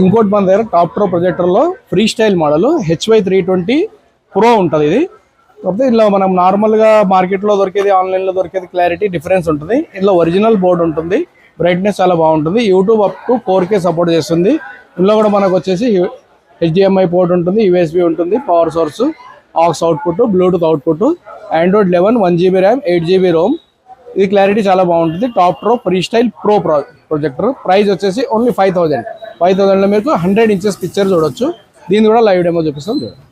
ఇంకోటి మన దగ్గర టాప్ ప్రో ప్రొజెక్టర్లో free style model HY320 pro ఉంటుంది. ఇది కాకపోతే ఇలా మనం నార్మల్గా మార్కెట్లో దొరికేది ఆన్లైన్లో దొరికేది క్లారిటీ డిఫరెన్స్ ఉంటుంది. ఇందులో ఒరిజినల్ బోర్డు ఉంటుంది, బ్రైట్నెస్ చాలా బాగుంటుంది, YouTube up to 4K support చేస్తుంది. ఇందులో కూడా మనకు వచ్చేసి HDMI పోర్ట్ ఉంటుంది, USB ఉంటుంది, power source, aux output, Bluetooth output, Android 11, 1GB RAM, 8GB Rome. ఇది క్లారిటీ చాలా బాగుంటుంది. Top pro free style pro projector. Price వచ్చేసి ఓన్లీ 5,000లో మీకు 100 ఇంచెస్ పిక్చర్ చూడొచ్చు. దీన్ని కూడా లైవ్ డెమో చూపిస్తాం చూడండి.